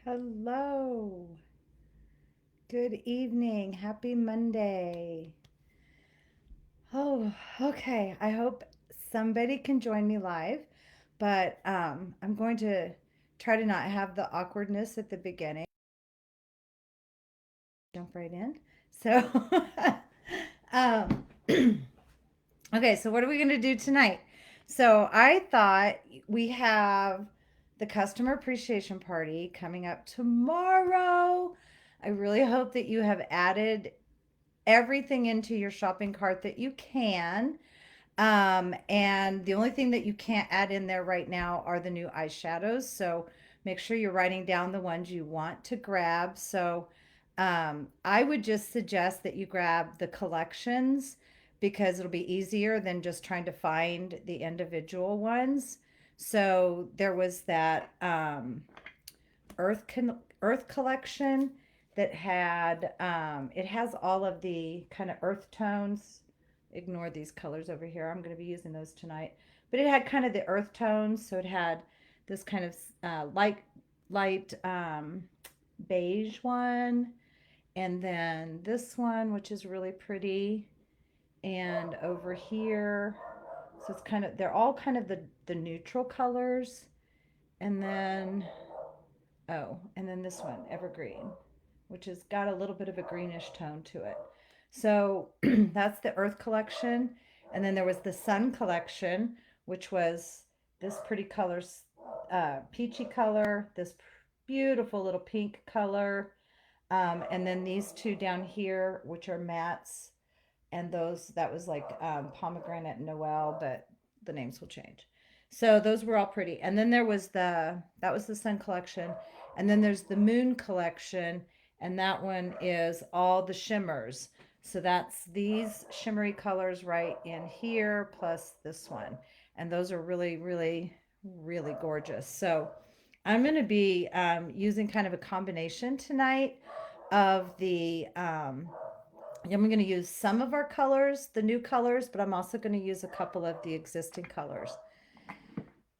Hello. Good evening. Happy Monday. Oh, okay. I hope somebody can join me live, but I'm going to try to not have the awkwardness at the beginning. Jump right in. So, um, okay, so what are we going to do tonight? So, I thought we have the customer appreciation party coming up tomorrow. I really hope that you have added everything into your shopping cart that you can. And the only thing that you can't add in there right now are the new eyeshadows. So make sure you're writing down the ones you want to grab. So I would just suggest that you grab the collections because it'll be easier than just trying to find the individual ones. So there was that Earth collection that had it has all of the kind of earth tones. Ignore these colors over here. I'm going to be using those tonight. But it had kind of the earth tones, so it had this kind of light beige one, and then this one, which is really pretty, and over here. So it's kind of they're all kind of the neutral colors, and then and then this one, evergreen, which has got a little bit of a greenish tone to it. So that's the Earth collection. And then there was the Sun collection, which was this pretty color, peachy color, this beautiful little pink color. And then these two down here, which are mattes. And those, that was like pomegranate and Noel, but the names will change. So those were all pretty. And then that was the Sun collection. And then there's the Moon collection, and that one is all the shimmers. So that's these shimmery colors right in here, plus this one. And those are really, really, really gorgeous. So I'm going to be using kind of a combination tonight of I'm going to use some of our colors, the new colors, but I'm also going to use a couple of the existing colors.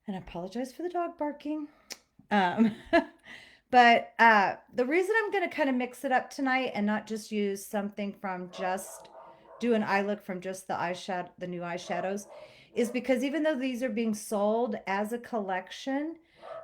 And I apologize for the dog barking. Um, but the reason I'm going to kind of mix it up tonight and not just use something from just do an eye look from just the new eyeshadows, is because even though these are being sold as a collection,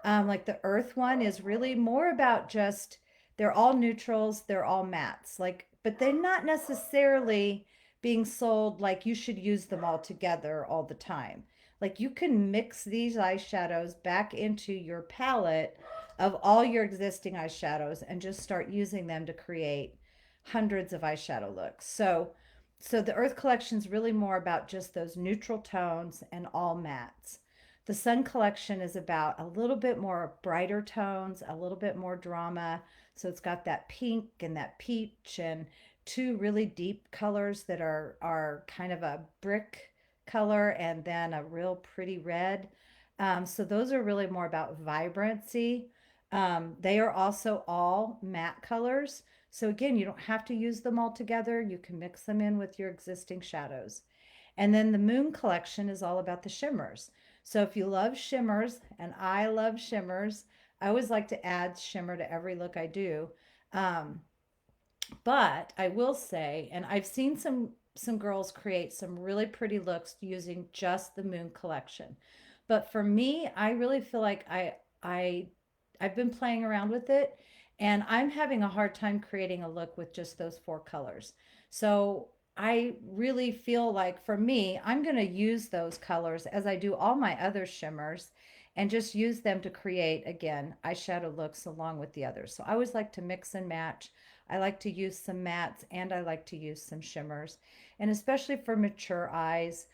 like the Earth one is really more about just they're all neutrals, they're all mattes, like, but they're not necessarily being sold like you should use them all together all the time. Like you can mix these eyeshadows back into your palette of all your existing eyeshadows and just start using them to create hundreds of eyeshadow looks. So the Earth collection is really more about just those neutral tones and all mattes. The Sun collection is about a little bit more brighter tones, a little bit more drama. So it's got that pink and that peach and two really deep colors that are kind of a brick color and then a real pretty red. So those are really more about vibrancy. They are also all matte colors. So again, you don't have to use them all together. You can mix them in with your existing shadows. And then the Moon collection is all about the shimmers. So if you love shimmers, and I love shimmers, I always like to add shimmer to every look I do. Um, but I will say, and I've seen some girls create some really pretty looks using just the Moon collection. But for me, I really feel like I've been playing around with it and I'm having a hard time creating a look with just those four colors. So I really feel like for me, I'm going to use those colors as I do all my other shimmers and just use them to create again eyeshadow looks along with the others. So I always like to mix and match. I like to use some mattes and I like to use some shimmers. And especially for mature eyes,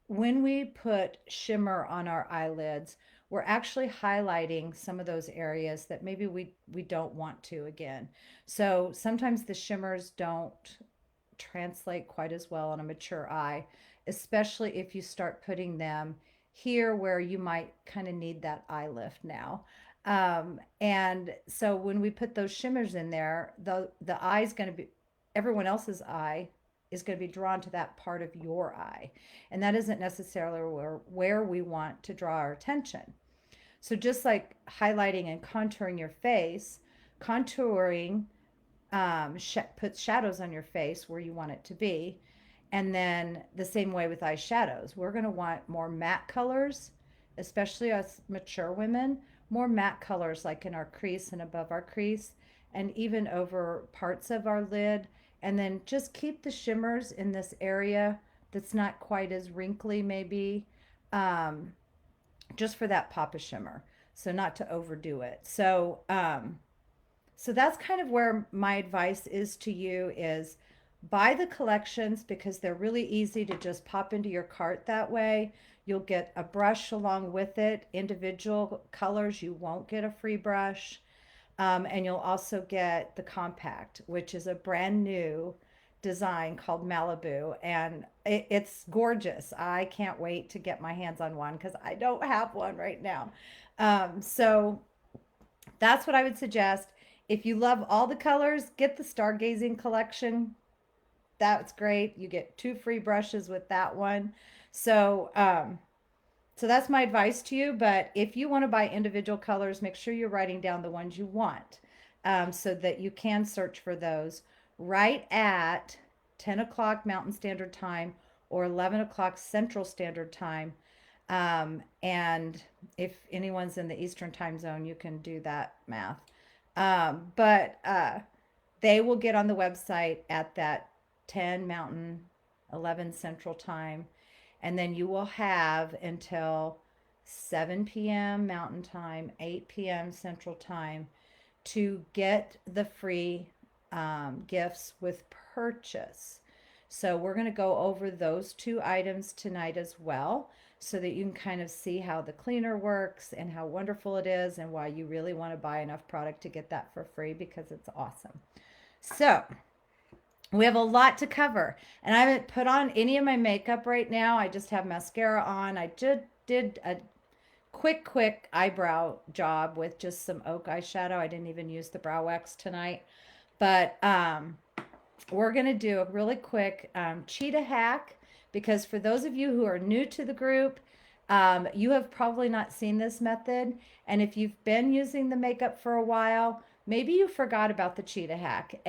when we put shimmer on our eyelids, we're actually highlighting some of those areas that maybe we don't want to again. So sometimes the shimmers don't translate quite as well on a mature eye, especially if you start putting them here where you might kind of need that eye lift now. And so when we put those shimmers in there, the eye is going to be everyone else's eye is going to be drawn to that part of your eye. And that isn't necessarily where we want to draw our attention. So just like highlighting and contouring your face, contouring puts shadows on your face where you want it to be. And then the same way with eyeshadows, we're going to want more matte colors, especially us mature women, more matte colors like in our crease and above our crease, and even over parts of our lid. And then just keep the shimmers in this area that's not quite as wrinkly, maybe, um, just for that pop of shimmer. So, not to overdo it. So that's kind of where my advice is to you is buy the collections because they're really easy to just pop into your cart that way. You'll get a brush along with it, individual colors. You won't get a free brush. And you'll also get the compact, which is a brand new design called Malibu. And it's gorgeous. I can't wait to get my hands on one because I don't have one right now. So that's what I would suggest. If you love all the colors, get the Stargazing collection. That's great. You get 2 free brushes with that one. So, so that's my advice to you. But if you want to buy individual colors, make sure you're writing down the ones you want, so that you can search for those right at 10 o'clock Mountain Standard Time or 11 o'clock Central Standard Time. And if anyone's in the Eastern time zone, you can do that math. But they will get on the website at that 10 Mountain, 11 Central Time. And then you will have until 7 p.m. Mountain Time, 8 p.m. Central Time to get the free gifts with purchase. So we're going to go over those 2 items tonight as well so that you can kind of see how the cleaner works and how wonderful it is and why you really want to buy enough product to get that for free because it's awesome. So we have a lot to cover, and I haven't put on any of my makeup right now. I just have mascara on. I just did a quick eyebrow job with just some oak eyeshadow. I didn't even use the brow wax tonight, but we're going to do a really quick Cheetah hack because for those of you who are new to the group, you have probably not seen this method. And if you've been using the makeup for a while, maybe you forgot about the Cheetah hack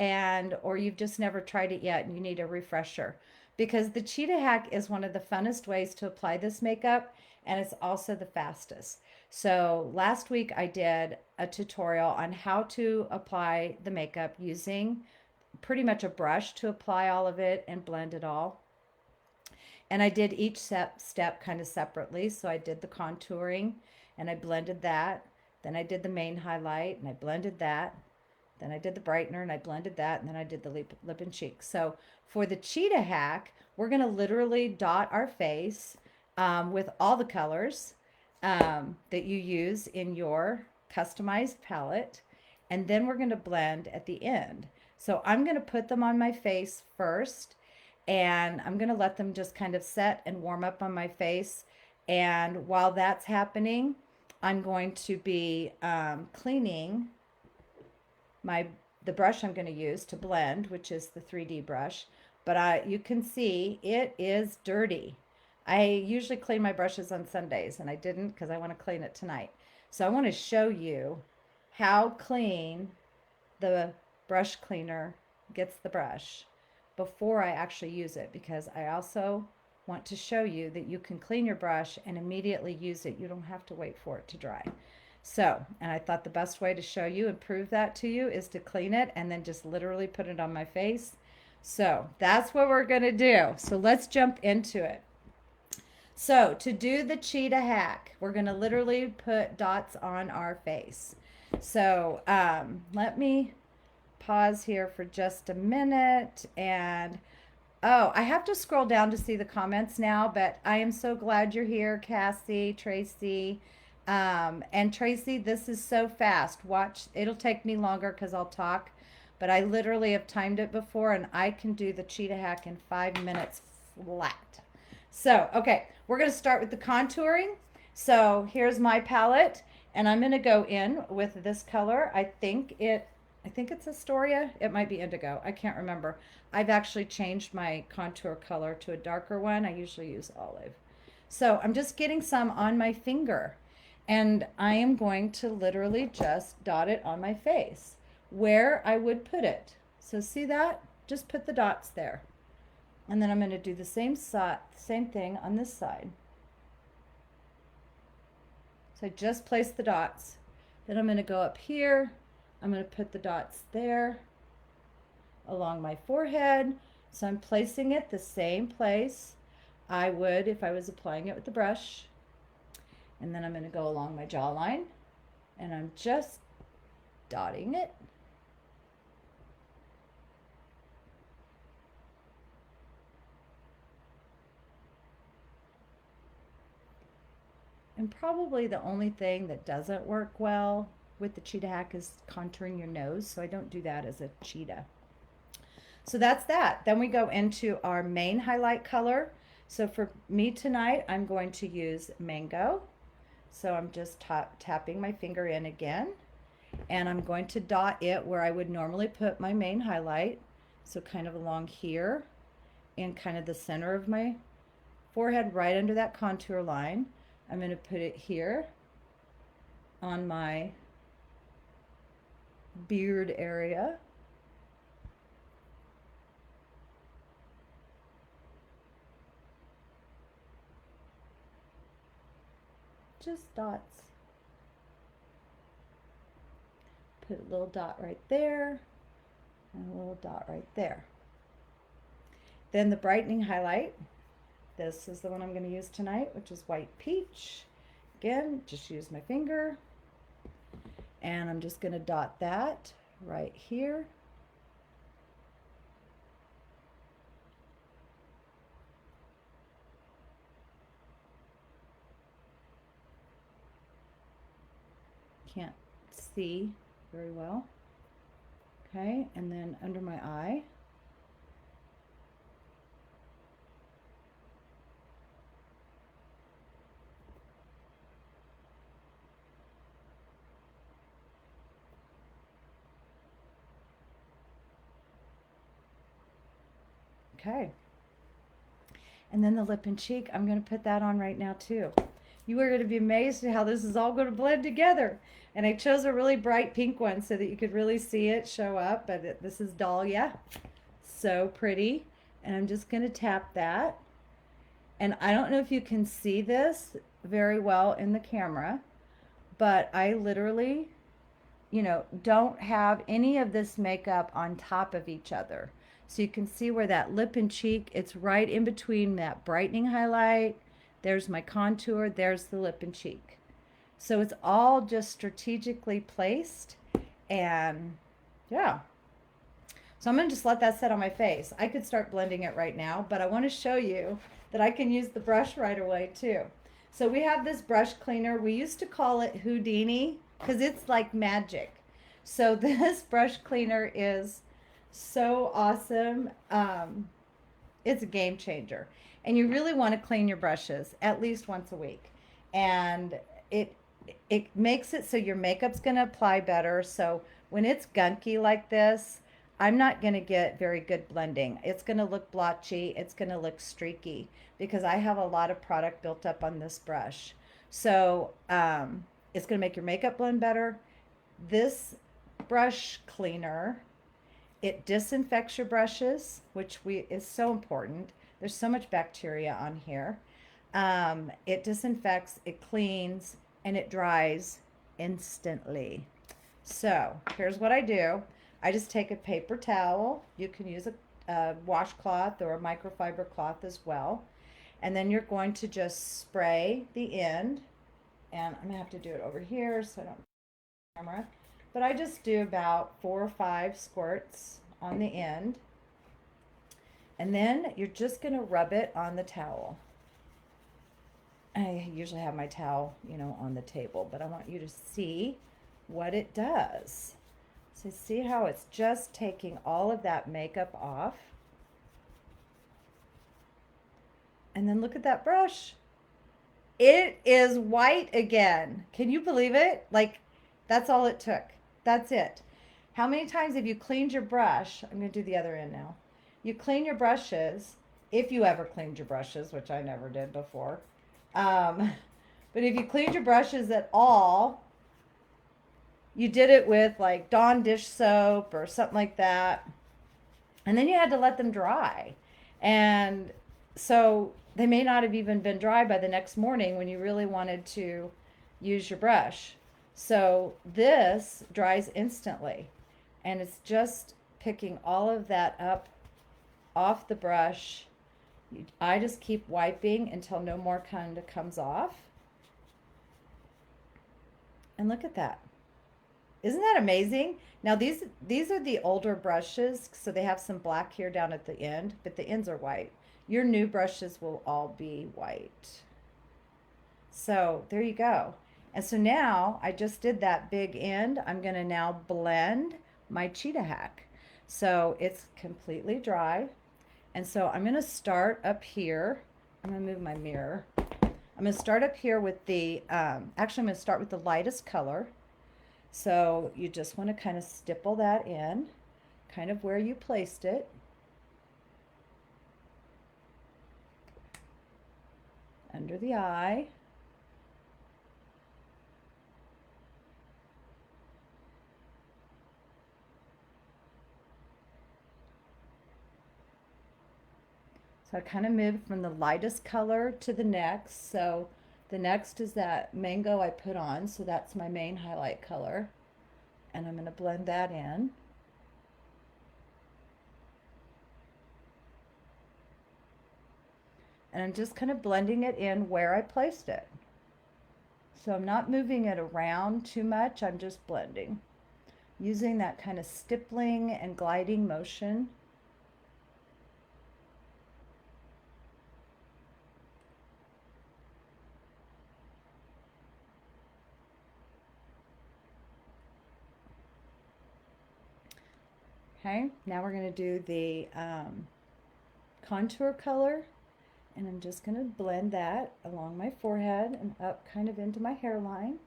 or you've just never tried it yet and you need a refresher because the Cheetah hack is one of the funnest ways to apply this makeup and it's also the fastest. So last week I did a tutorial on how to apply the makeup using pretty much a brush to apply all of it and blend it all. And I did each step kind of separately. So I did the contouring and I blended that. Then I did the main highlight and I blended that. Then I did the brightener and I blended that. And then I did the lip and cheek. So for the Cheetah hack, we're going to literally dot our face with all the colors that you use in your customized palette. And then we're going to blend at the end. So I'm going to put them on my face first. And I'm going to let them just kind of set and warm up on my face. And while that's happening, I'm going to be cleaning the brush I'm going to use to blend, which is the 3D brush. But you can see it is dirty. I usually clean my brushes on Sundays, and I didn't because I want to clean it tonight. So I want to show you how clean the brush cleaner gets the brush before I actually use it, because I also want to show you that you can clean your brush and immediately use it. You don't have to wait for it to dry. So, and I thought the best way to show you and prove that to you is to clean it and then just literally put it on my face. So that's what we're going to do. So let's jump into it. So to do the Cheetah hack, we're going to literally put dots on our face. So let me pause here for just a minute. And oh, I have to scroll down to see the comments now, but I am so glad you're here, Cassie, Tracy. And Tracy, this is so fast. Watch, it'll take me longer because I'll talk, but I literally have timed it before and I can do the Cheetah hack in 5 minutes flat. So, okay, we're going to start with the contouring. So here's my palette and I'm going to go in with this color. I think it's Astoria. It might be indigo. I can't remember. I've actually changed my contour color to a darker one. I usually use olive. So I'm just getting some on my finger. And I am going to literally just dot it on my face where I would put it. So see that? Just put the dots there. And then I'm going to do the same thing on this side. So I just placed the dots. Then I'm going to go up here. I'm going to put the dots there along my forehead. So I'm placing it the same place I would if I was applying it with the brush. And then I'm going to go along my jawline, and I'm just dotting it. And probably the only thing that doesn't work well with the Cheetah HAC is contouring your nose, so I don't do that as a cheetah. So that's that. Then we go into our main highlight color. So for me tonight, I'm going to use Mango. So I'm just tapping my finger in again, and I'm going to dot it where I would normally put my main highlight. So kind of along here in kind of the center of my forehead, right under that contour line. I'm going to put it here on my beard area. Just dots. Put a little dot right there and a little dot right there. Then the brightening highlight. This is the one I'm going to use tonight, which is White Peach. Again, just use my finger. And I'm just going to dot that right here. Can't see very well. Okay, and then under my eye. Okay. And then the lip and cheek, I'm going to put that on right now too. You are going to be amazed at how this is all going to blend together. And I chose a really bright pink one so that you could really see it show up. But this is Dahlia. So pretty. And I'm just going to tap that. And I don't know if you can see this very well in the camera, but I literally, don't have any of this makeup on top of each other. So you can see where that lip and cheek, it's right in between that brightening highlight. There's my contour, there's the lip and cheek. So it's all just strategically placed, and yeah. So I'm gonna just let that set on my face. I could start blending it right now, but I wanna show you that I can use the brush right away too. So we have this brush cleaner. We used to call it Houdini because it's like magic. So this brush cleaner is so awesome. It's a game changer. And you really want to clean your brushes at least once a week. And it makes it so your makeup's going to apply better. So when it's gunky like this, I'm not going to get very good blending. It's going to look blotchy. It's going to look streaky because I have a lot of product built up on this brush. So it's going to make your makeup blend better. This brush cleaner, it disinfects your brushes, which is so important. There's so much bacteria on here. It disinfects, it cleans, and it dries instantly. So here's what I do. I just take a paper towel. You can use a washcloth or a microfiber cloth as well. And then you're going to just spray the end. And I'm going to have to do it over here so I don't camera. But I just do about 4 or 5 squirts on the end. And then you're just going to rub it on the towel. I usually have my towel, on the table, but I want you to see what it does. So see how it's just taking all of that makeup off. And then look at that brush. It is white again. Can you believe it? Like, that's all it took. That's it. How many times have you cleaned your brush? I'm going to do the other end now. You clean your brushes, if you ever cleaned your brushes, which I never did before. But if you cleaned your brushes at all, you did it with like Dawn dish soap or something like that, and then you had to let them dry. And so they may not have even been dry by the next morning when you really wanted to use your brush. So this dries instantly, and it's just picking all of that up off the brush. I just keep wiping until no more kind of comes off. And look at that. Isn't that amazing? Now these are the older brushes, so they have some black here down at the end, but the ends are white. Your new brushes will all be white. So there you go. And so now I just did that big end. I'm going to now blend my Cheetah HAC. So it's completely dry. And so I'm going to start up here. I'm going to move my mirror. I'm going to start up here with the, actually I'm going to start with the lightest color. So you just want to kind of stipple that in, kind of where you placed it. Under the eye. So I kind of moved from the lightest color to the next. So the next is that mango I put on. So that's my main highlight color. And I'm going to blend that in. And I'm just kind of blending it in where I placed it. So I'm not moving it around too much. I'm just blending. Using that kind of stippling and gliding motion. Okay, now we're going to do the contour color, and I'm just going to blend that along my forehead and up kind of into my hairline.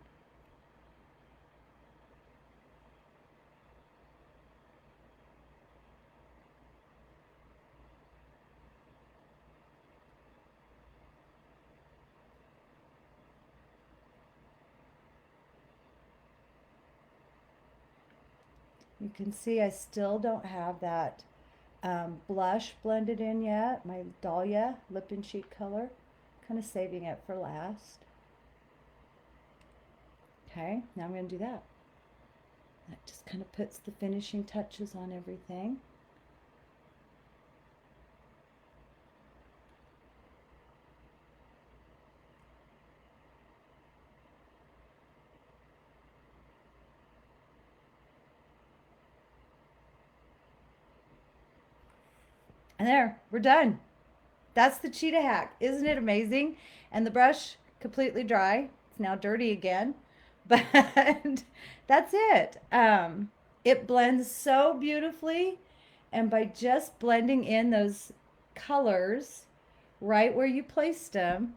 You can see I still don't have that blush blended in yet, my Dahlia lip and cheek color. Kind of saving it for last. Okay, now I'm going to do that. That just kind of puts the finishing touches on everything. And there, we're done. That's the Cheetah HAC. Isn't it amazing? And the brush completely dry. It's now dirty again, but that's it. It blends so beautifully, and by just blending in those colors right where you placed them,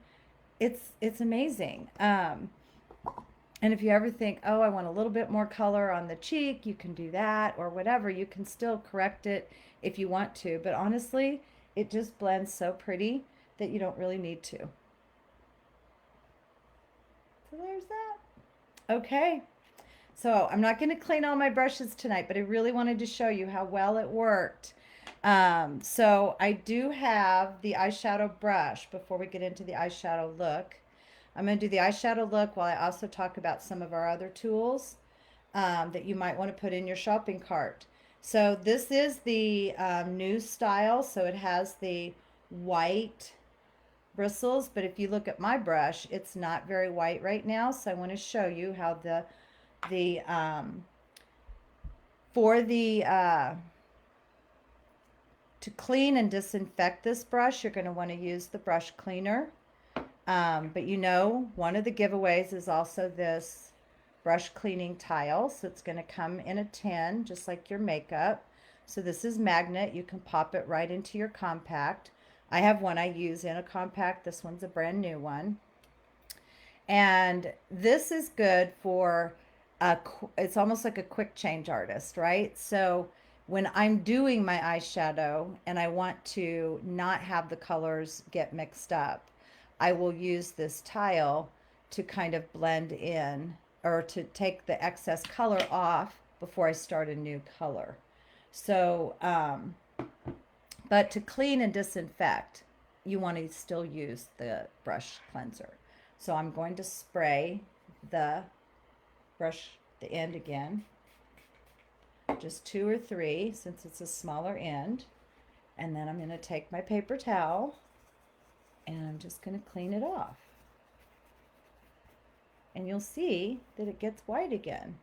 it's amazing. And if you ever think, oh, I want a little bit more color on the cheek, you can do that, or whatever. You can still correct it if you want to. But honestly, it just blends so pretty that you don't really need to. So there's that. Okay. So I'm not going to clean all my brushes tonight, but I really wanted to show you how well it worked. So I do have the eyeshadow brush before we get into the eyeshadow look. I'm going to do the eyeshadow look while I also talk about some of our other tools that you might want to put in your shopping cart. So this is the new style. So it has the white bristles, but if you look at my brush, it's not very white right now. So I want to show you how to clean and disinfect this brush, you're going to want to use the brush cleaner. But you know, one of the giveaways is also this brush cleaning tile. So it's going to come in a tin, just like your makeup. So this is magnet. You can pop it right into your compact. I have one I use in a compact. This one's a brand new one. And this is good for, it's almost like a quick change artist, right? So when I'm doing my eyeshadow and I want to not have the colors get mixed up, I will use this tile to kind of blend in, or to take the excess color off before I start a new color. So, but to clean and disinfect, you want to still use the brush cleanser. So I'm going to spray the brush, the end again, just 2 or 3 since it's a smaller end. And then I'm going to take my paper towel and I'm just going to clean it off. And you'll see that it gets white again.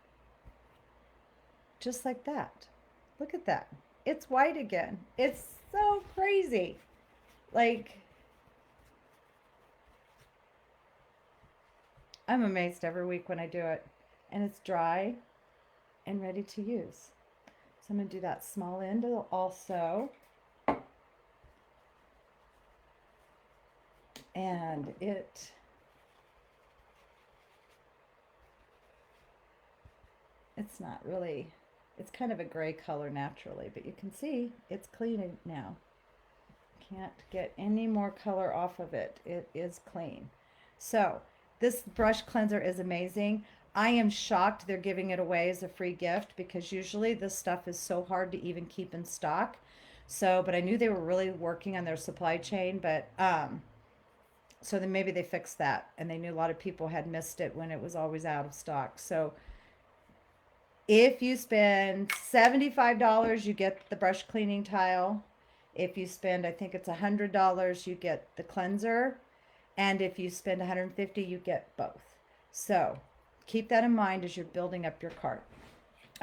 Just like that. Look at that. It's white again. It's so crazy. Like, I'm amazed every week when I do it. And it's dry and ready to use. So I'm going to do that small end also. And it's not really, it's kind of a gray color naturally, but you can see it's clean now. Can't get any more color off of it. It is clean. So this brush cleanser is amazing. I am shocked they're giving it away as a free gift, because usually this stuff is so hard to even keep in stock. So, but I knew they were really working on their supply chain, but so then maybe they fixed that, and they knew a lot of people had missed it when it was always out of stock. So if you spend $75, you get the brush cleaning tile. If you spend, I think it's $100, you get the cleanser. And if you spend $150, you get both. So keep that in mind as you're building up your cart.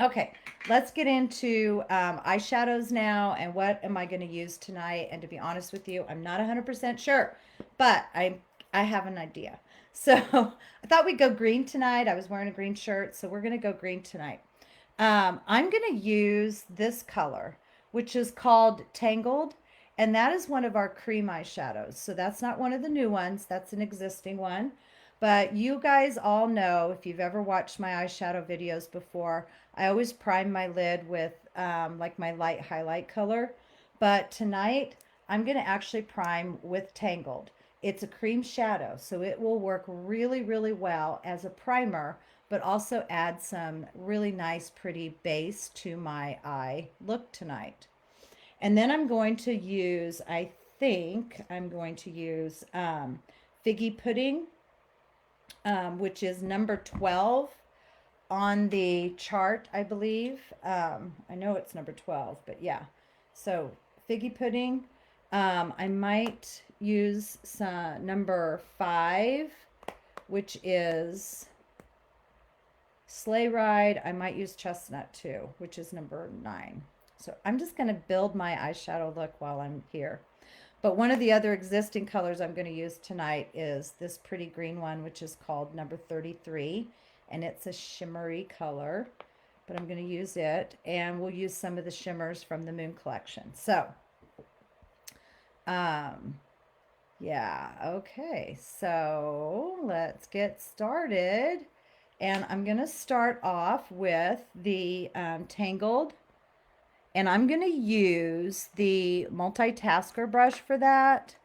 Okay, let's get into eyeshadows now, and what am I going to use tonight. And to be honest with you, I'm not 100% sure, but I have an idea. So I thought we'd go green tonight. I was wearing a green shirt, so we're going to go green tonight. I'm going to use this color, which is called Tangled, and that is one of our cream eyeshadows. So that's not one of the new ones. That's an existing one. But you guys all know, if you've ever watched my eyeshadow videos before, I always prime my lid with like my light highlight color. But tonight, I'm going to actually prime with Tangled. It's a cream shadow, so it will work really, really well as a primer, but also add some really nice, pretty base to my eye look tonight. And then I'm going to use, I think I'm going to use Figgy Pudding, which is number 12 on the chart, I believe. I know it's number 12, but yeah. So Figgy Pudding. I might use some number 5, which is Sleigh Ride. I might use Chestnut too, which is number 9. So I'm just going to build my eyeshadow look while I'm here. But one of the other existing colors I'm going to use tonight is this pretty green one, which is called number 33. And it's a shimmery color, but I'm going to use it. And we'll use some of the shimmers from the Moon collection. So, yeah, okay. So let's get started. And I'm going to start off with the Tangled. And I'm going to use the multitasker brush for that,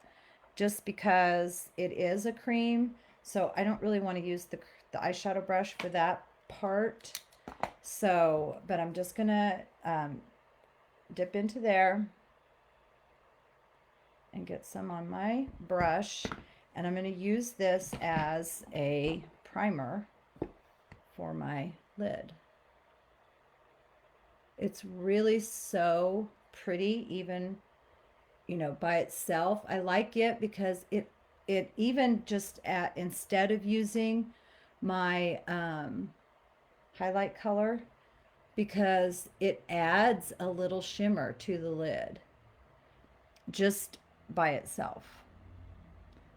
just because it is a cream. So I don't really want to use the eyeshadow brush for that part. So, but I'm just going to dip into there and get some on my brush. And I'm going to use this as a primer for my lid. It's really so pretty, even, you know, by itself. I like it because it even just instead of using my highlight color, because it adds a little shimmer to the lid just by itself.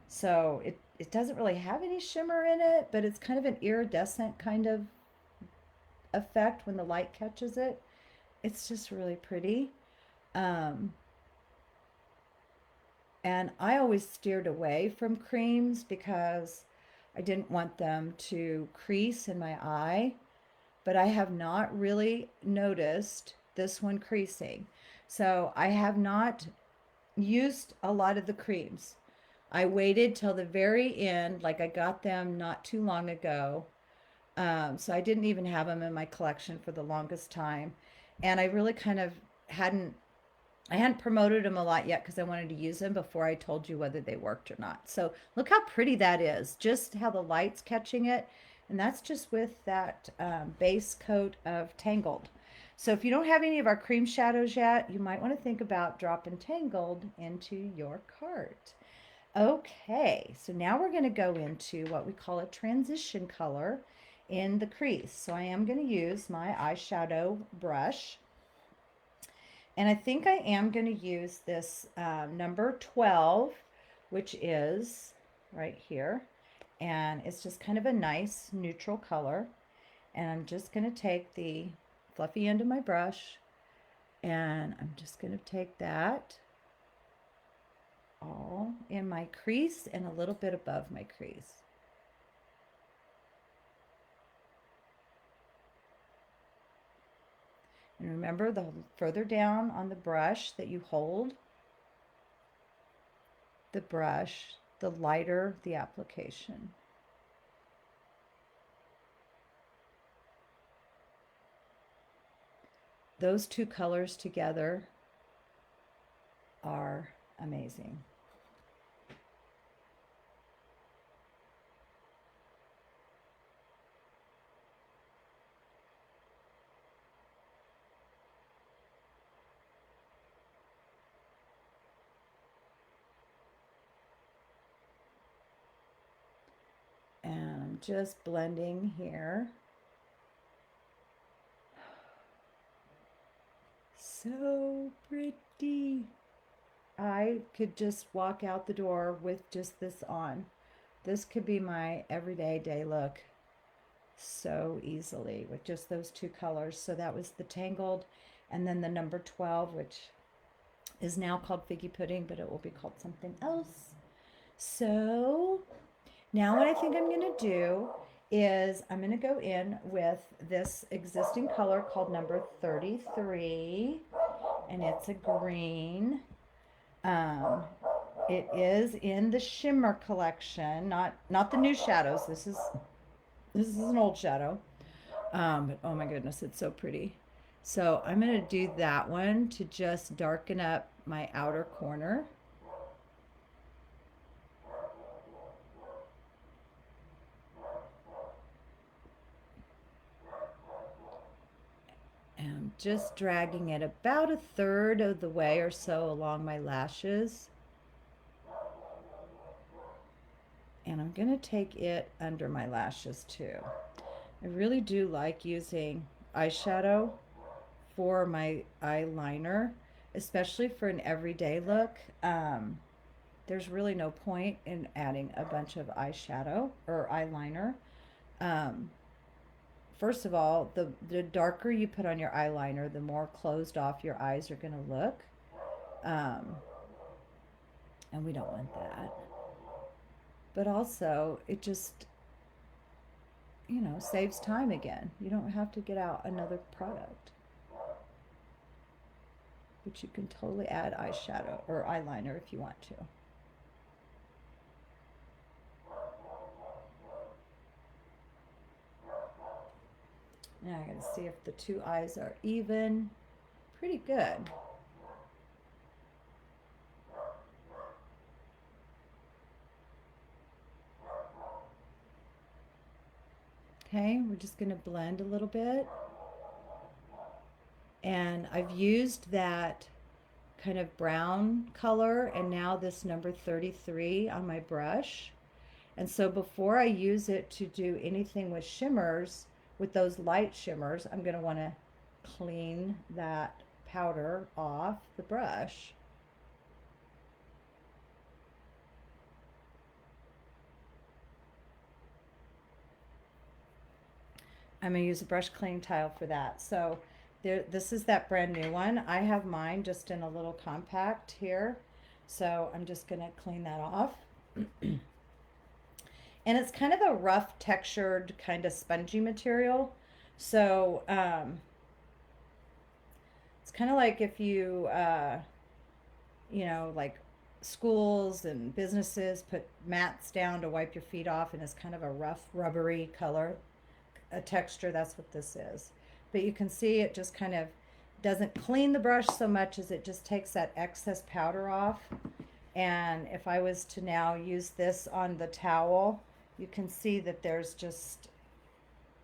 So it doesn't really have any shimmer in it, but it's kind of an iridescent kind of effect when the light catches it. It's just really pretty. And I always steered away from creams because I didn't want them to crease in my eye. But I have not really noticed this one creasing. So I have not used a lot of the creams. I waited till the very end, like I got them not too long ago. So I didn't even have them in my collection for the longest time. And I really kind of hadn't I hadn't promoted them a lot yet because I wanted to use them before I told you whether they worked or not. So look how pretty that is. Just how the light's catching it. And that's just with that base coat of Tangled. So if you don't have any of our cream shadows yet, you might want to think about dropping Tangled into your cart. Okay, so now we're going to go into what we call a transition color in the crease. So I am going to use my eyeshadow brush. And I think I am going to use this number 12, which is right here. And it's just kind of a nice neutral color. And I'm just going to take the fluffy end of my brush and I'm just going to take that all in my crease and a little bit above my crease. And remember, the further down on the brush that you hold the brush, the lighter the application. Those two colors together are amazing. And I'm just blending here. So pretty. I could just walk out the door with just this on. This could be my everyday day look so easily with just those two colors. So that was the Tangled and then the number 12, which is now called Figgy Pudding, but it will be called something else. So now what I think I'm going to do is I'm going to go in with this existing color called number 33, and it's a green. It is in the shimmer collection, not the new shadows. This is an old shadow. But oh my goodness, it's so pretty. So I'm going to do that one to just darken up my outer corner. And I'm just dragging it about a third of the way or so along my lashes. And I'm going to take it under my lashes too. I really do like using eyeshadow for my eyeliner, especially for an everyday look. There's really no point in adding a bunch of eyeshadow or eyeliner. First of all, the darker you put on your eyeliner, the more closed off your eyes are going to look. And we don't want that. But also, it just, saves time again. You don't have to get out another product. But you can totally add eyeshadow or eyeliner if you want to. Now I gotta see if the two eyes are even. Pretty good. Okay, we're just gonna blend a little bit. And I've used that kind of brown color and now this number 33 on my brush. And so before I use it to do anything with shimmers, with those light shimmers, I'm going to want to clean that powder off the brush. I'm going to use a brush cleaning tile for that. So this is that brand new one. I have mine just in a little compact here. So I'm just going to clean that off. And it's kind of a rough textured kind of spongy material. So it's kind of like if you, like schools and businesses put mats down to wipe your feet off, and it's kind of a rough, rubbery color, a texture. That's what this is. But you can see it just kind of doesn't clean the brush so much as it just takes that excess powder off. And if I was to now use this on the towel, you can see that there's just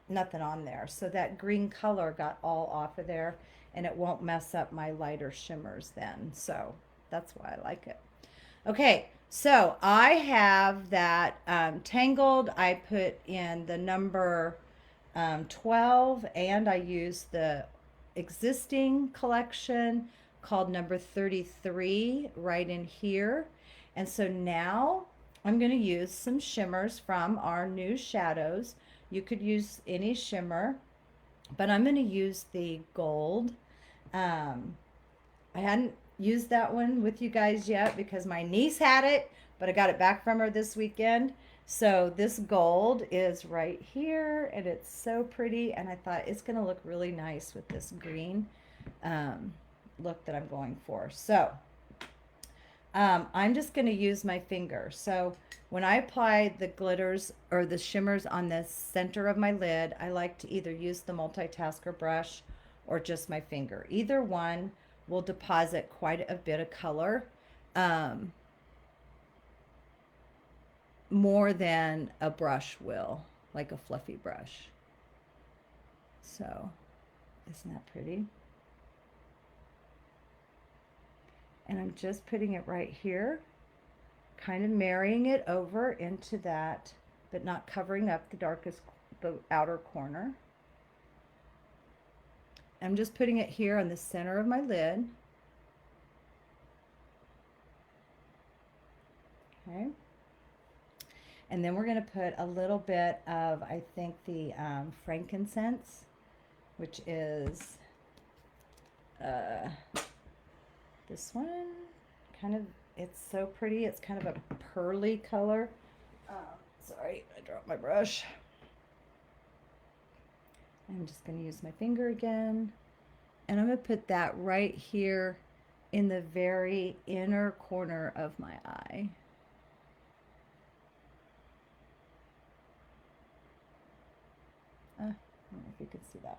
nothing on there. So that green color got all off of there, and it won't mess up my lighter shimmers then. So that's why I like it. Okay, so I have that Tangled. I put in the number 12, and I used the existing collection called number 33 right in here. And so now I'm going to use some shimmers from our new shadows. You could use any shimmer, but I'm going to use the gold. I hadn't used that one with you guys yet because my niece had it, but I got it back from her this weekend. So this gold is right here, and it's so pretty, and I thought it's going to look really nice with this green look that I'm going for. So I'm just going to use my finger. So when I apply the glitters or the shimmers on the center of my lid, I like to either use the multitasker brush or just my finger. Either one will deposit quite a bit of color, more than a brush will, like a fluffy brush. So isn't that pretty? And I'm just putting it right here, kind of marrying it over into that, but not covering up the outer corner. I'm just putting it here on the center of my lid. Okay. And then we're going to put a little bit of, I think, the frankincense, which is this one. Kind of, it's so pretty. It's kind of a pearly color. Sorry, I dropped my brush. I'm just going to use my finger again. And I'm going to put that right here in the very inner corner of my eye. I don't know if you can see that.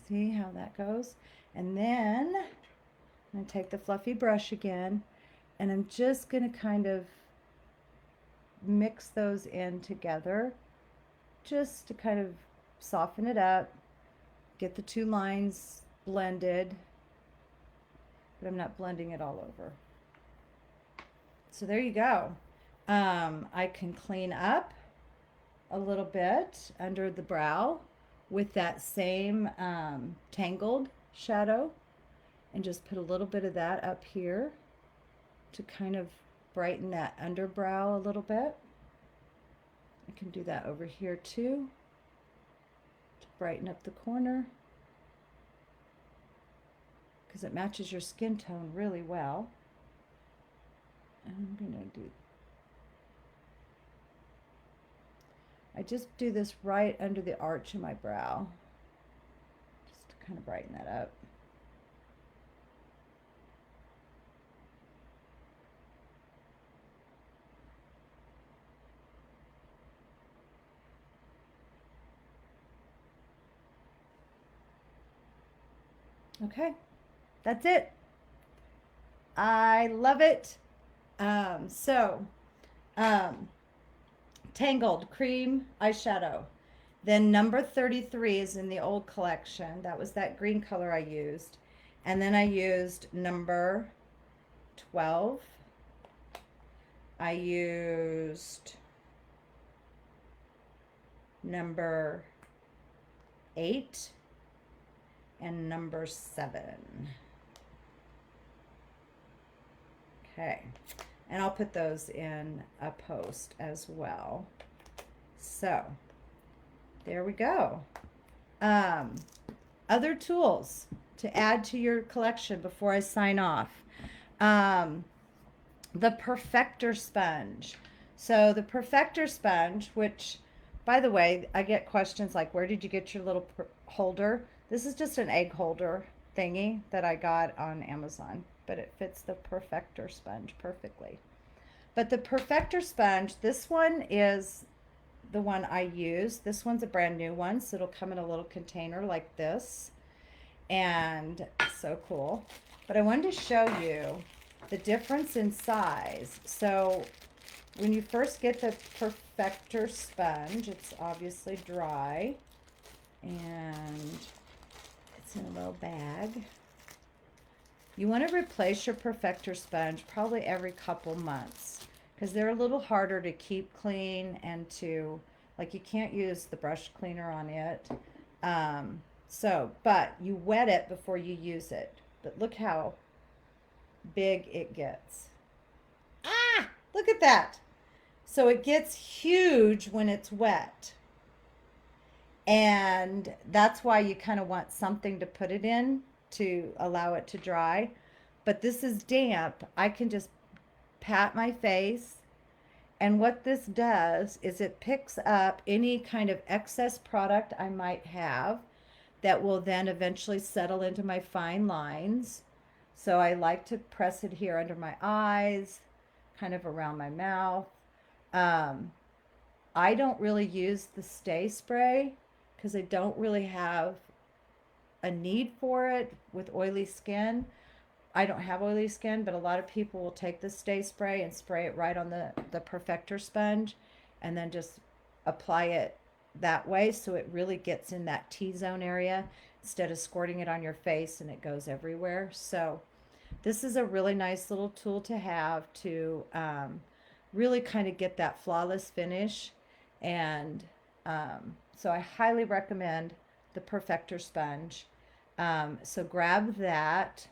See how that goes? And then I'm going to take the fluffy brush again, and I'm just going to kind of mix those in together just to kind of soften it up, get the two lines blended, but I'm not blending it all over. So there you go. I can clean up a little bit under the brow with that same Tangled shadow, and just put a little bit of that up here to kind of brighten that underbrow a little bit. I can do that over here too to brighten up the corner, because it matches your skin tone really well. And I'm going to do, I just do this right under the arch of my brow, just to kind of brighten that up. Okay, that's it. I love it. Tangled cream eyeshadow. Then number 33 is in the old collection. That was that green color I used. And then I used number 12. I used number 8 and number 7. Okay, and I'll put those in a post as well. So there we go. Other tools to add to your collection before I sign off. The Perfector sponge. So the Perfector sponge, which By the way, I get questions like, where did you get your little holder? This is just an egg holder thingy that I got on Amazon, but it fits the Perfector sponge perfectly. But the Perfector sponge, this one is the one I use. This one's a brand new one, so it'll come in a little container like this. And so cool. But I wanted to show you the difference in size. So when you first get the Perfector sponge, it's obviously dry and it's in a little bag. You want to replace your Perfector sponge probably every couple months because they're a little harder to keep clean and to, like, you can't use the brush cleaner on it. But you wet it before you use it. But look how big it gets. Ah, look at that. So it gets huge when it's wet. And that's why you kind of want something to put it in to allow it to dry. But this is damp. I can just pat my face. And what this does is it picks up any kind of excess product I might have that will then eventually settle into my fine lines. So I like to press it here under my eyes, kind of around my mouth. I don't really use the Stay Spray because I don't really have a need for it with oily skin. I don't have oily skin, but a lot of people will take the Stay Spray and spray it right on the Perfector sponge and then just apply it that way so it really gets in that T-zone area instead of squirting it on your face and it goes everywhere. So this is a really nice little tool to have to really kind of get that flawless finish. And so I highly recommend the Perfector sponge. So grab that.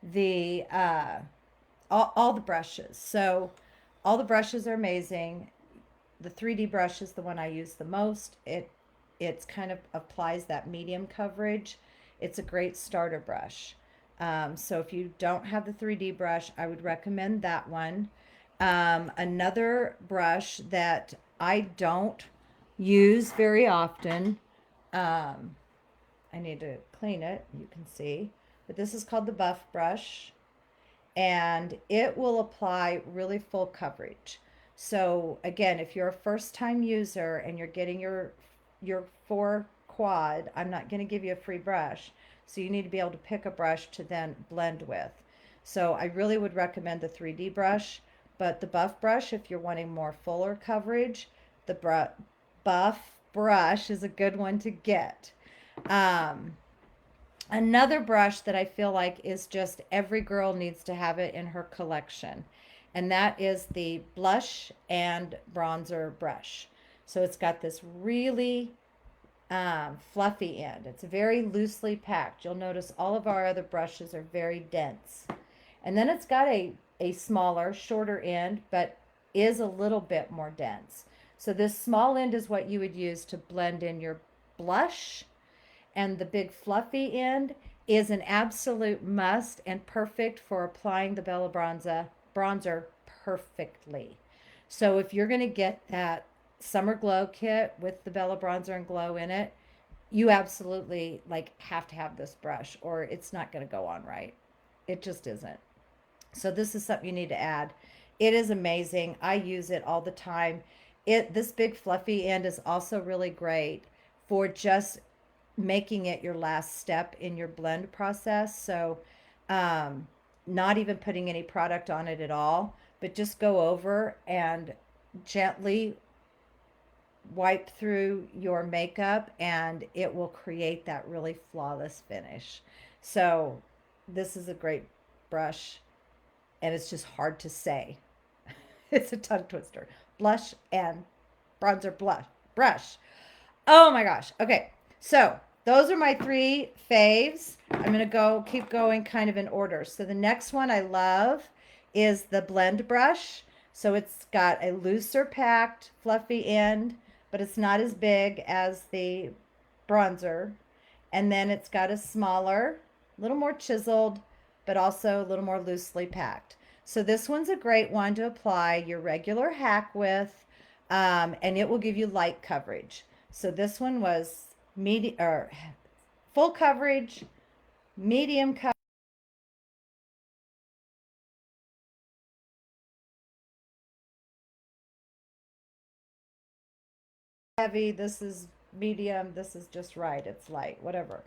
The all the brushes. So all the brushes are amazing. The 3D brush is the one I use the most. It's kind of applies that medium coverage. It's a great starter brush. So if you don't have the 3D brush, I would recommend that one. Another brush that I don't use very often, I need to clean it, you can see, but this is called the Buff brush, and it will apply really full coverage. So again, if you're a first time user and you're getting your 4 quad, I'm not going to give you a free brush. So you need to be able to pick a brush to then blend with. So I really would recommend the 3D brush, but the Buff brush, if you're wanting more fuller coverage, the Buff brush is a good one to get. Another brush that I feel like is just every girl needs to have it in her collection, and that is the blush and bronzer brush. So it's got this really fluffy end. It's very loosely packed. You'll notice all of our other brushes are very dense. And then it's got a smaller, shorter end, but is a little bit more dense. So this small end is what you would use to blend in your blush, and the big fluffy end is an absolute must and perfect for applying the Bella bronzer perfectly. So if you're going to get that summer glow kit with the Bella bronzer and glow in it, you absolutely like have to have this brush or it's not going to go on right. It just isn't. So this is something you need to add. It is amazing. I use it all the time. This big fluffy end is also really great for just making it your last step in your blend process. So not even putting any product on it at all, but just go over and gently wipe through your makeup and it will create that really flawless finish. So this is a great brush and it's just hard to say. It's a tongue twister. Blush and bronzer brush. Oh my gosh. Okay. So those are my 3 faves. I'm going to keep going kind of in order. So the next one I love is the blend brush. So it's got a looser packed fluffy end, but it's not as big as the bronzer. And then it's got a smaller, a little more chiseled, but also a little more loosely packed. So this one's a great one to apply your regular hack with. and it will give you light coverage. So this one was medium or full coverage, medium coverage. Heavy, this is medium, this is just right, it's light, whatever.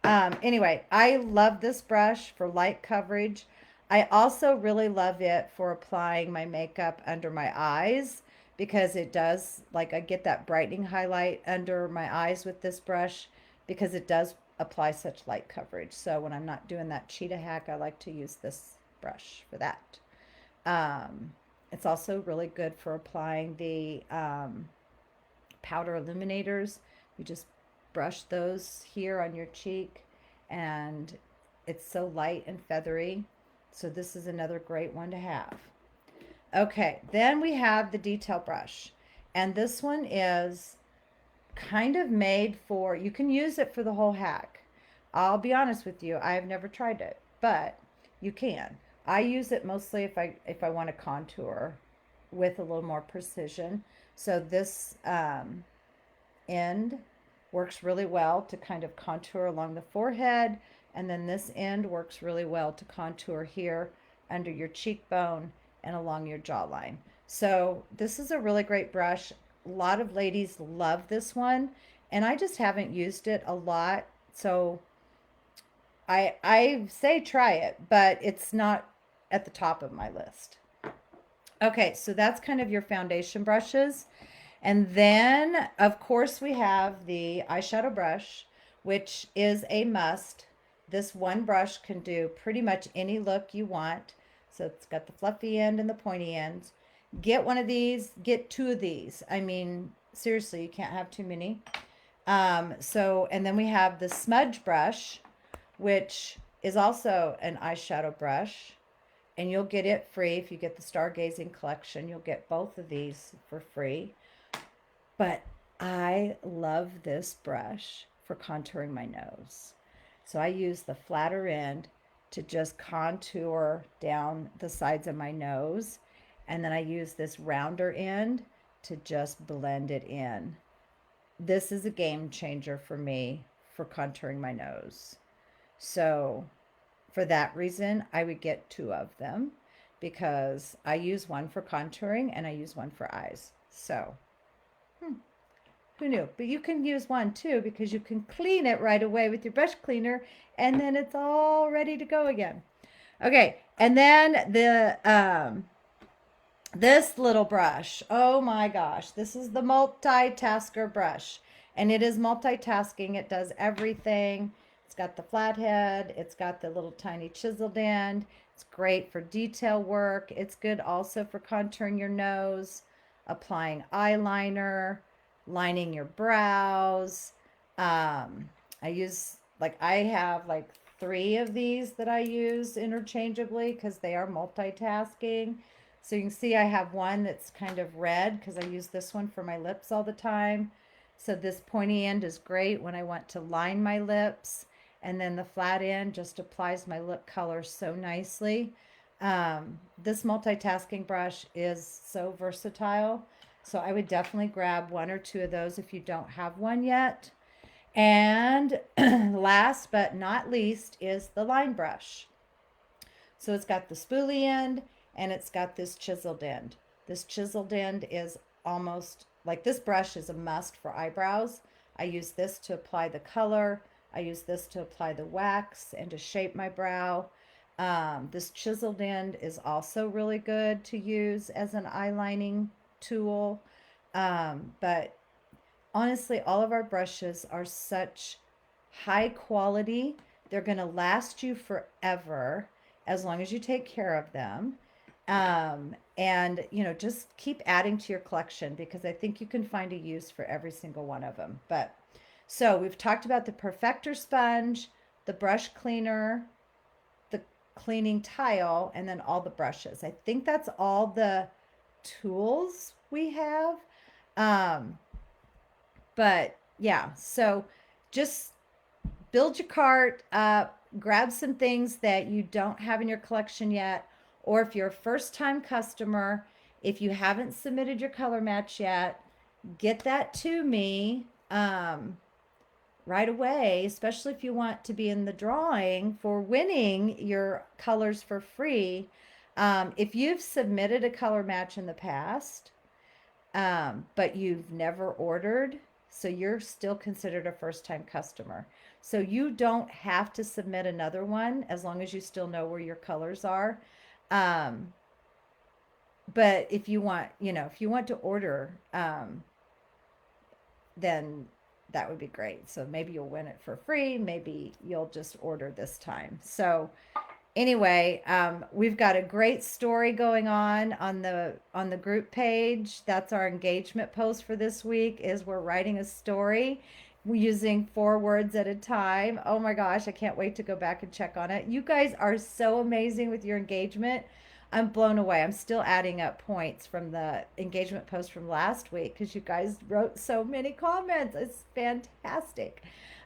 Anyway, I love this brush for light coverage. I also really love it for applying my makeup under my eyes because it does, like, I get that brightening highlight under my eyes with this brush because it does apply such light coverage. So when I'm not doing that Cheetah hack, I like to use this brush for that. It's also really good for applying the powder illuminators. You just brush those here on your cheek, and it's so light and feathery. So this is another great one to have. Okay, then we have the detail brush. And this one is kind of made for, you can use it for the whole hack. I'll be honest with you, I have never tried it, but you can. I use it mostly if I want to contour with a little more precision. So this end works really well to kind of contour along the forehead, and then this end works really well to contour here under your cheekbone and along your jawline. So this is a really great brush. A lot of ladies love this one, and I just haven't used it a lot. So I say try it, but it's not at the top of my list. Okay, so that's kind of your foundation brushes. And then, of course, we have the eyeshadow brush, which is a must. This one brush can do pretty much any look you want. So it's got the fluffy end and the pointy ends. Get one of these, get two of these. I mean, seriously, you can't have too many. And then we have the smudge brush, which is also an eyeshadow brush. And you'll get it free if you get the Stargazing collection. You'll get both of these for free. But I love this brush for contouring my nose. So I use the flatter end to just contour down the sides of my nose. And then I use this rounder end to just blend it in. This is a game changer for me for contouring my nose. So for that reason, I would get two of them because I use one for contouring and I use one for eyes. So who knew? But you can use one too because you can clean it right away with your brush cleaner and then it's all ready to go again. Okay, and then this little brush. Oh my gosh, this is the multitasker brush. And it is multitasking. It does everything. It's got the flat head. It's got the little tiny chiseled end. It's great for detail work. It's good also for contouring your nose, applying eyeliner, lining your brows. I have like 3 of these that I use interchangeably because they are multitasking. So you can see I have one that's kind of red because I use this one for my lips all the time. So this pointy end is great when I want to line my lips. And then the flat end just applies my lip color so nicely. This multitasking brush is so versatile. So I would definitely grab 1 or 2 of those if you don't have one yet. And last but not least is the line brush. So it's got the spoolie end and it's got this chiseled end. This chiseled end is almost like, this brush is a must for eyebrows. I use this to apply the color. I use this to apply the wax and to shape my brow. This chiseled end is also really good to use as an eyelining tool. But honestly, all of our brushes are such high quality. They're going to last you forever as long as you take care of them. And just keep adding to your collection because I think you can find a use for every single one of them. But so we've talked about the perfector sponge, the brush cleaner, the cleaning tile, and then all the brushes. I think that's all the tools we have. But yeah, so just build your cart up, grab some things that you don't have in your collection yet, or if you're a first time customer, If you haven't submitted your color match yet, get that to me right away, especially if you want to be in the drawing for winning your colors for free. If you've submitted a color match in the past, but you've never ordered, so you're still considered a first-time customer. So you don't have to submit another one as long as you still know where your colors are. Um, but if you want, if you want to order, then that would be great. So maybe you'll win it for free. Maybe you'll just order this time. So anyway, we've got a great story going on the group page. That's our engagement post for this week. Is we're writing a story using 4 words at a time. Oh my gosh, I can't wait to go back and check on it. You guys are so amazing with your engagement. I'm blown away. I'm still adding up points from the engagement post from last week because you guys wrote so many comments. It's fantastic.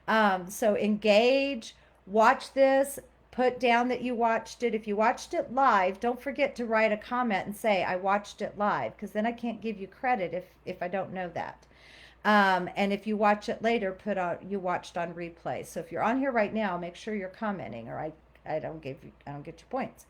So engage, watch this, put down that you watched it. If you watched it live, don't forget to write a comment and say, I watched it live, because then I can't give you credit if I don't know that. And if you watch it later, put on you watched on replay. So if you're on here right now, make sure you're commenting, or I don't get your points.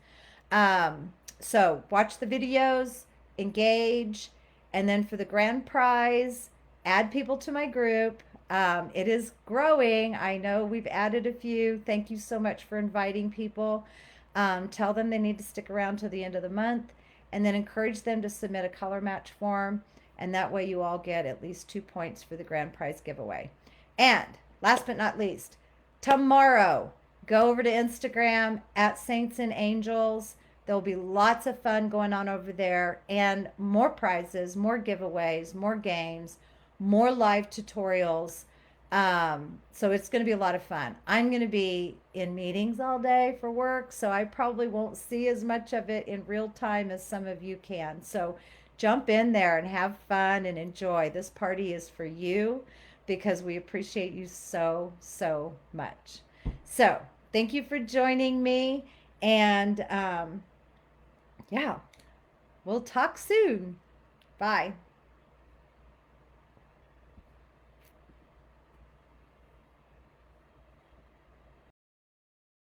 So watch the videos, engage, and then for the grand prize, add people to my group. It is growing. I know we've added a few. Thank you so much for inviting people. Tell them they need to stick around till the end of the month, and then encourage them to submit a color match form. And that way you all get at least 2 points for the grand prize giveaway. And last but not least, tomorrow, go over to Instagram at Saints and Angels. There'll be lots of fun going on over there, and more prizes, more giveaways, more games, more live tutorials. So it's going to be a lot of fun. I'm going to be in meetings all day for work, so I probably won't see as much of it in real time as some of you can. So jump in there and have fun and enjoy. This party is for you because we appreciate you so, so much. So thank you for joining me. And yeah, we'll talk soon. Bye.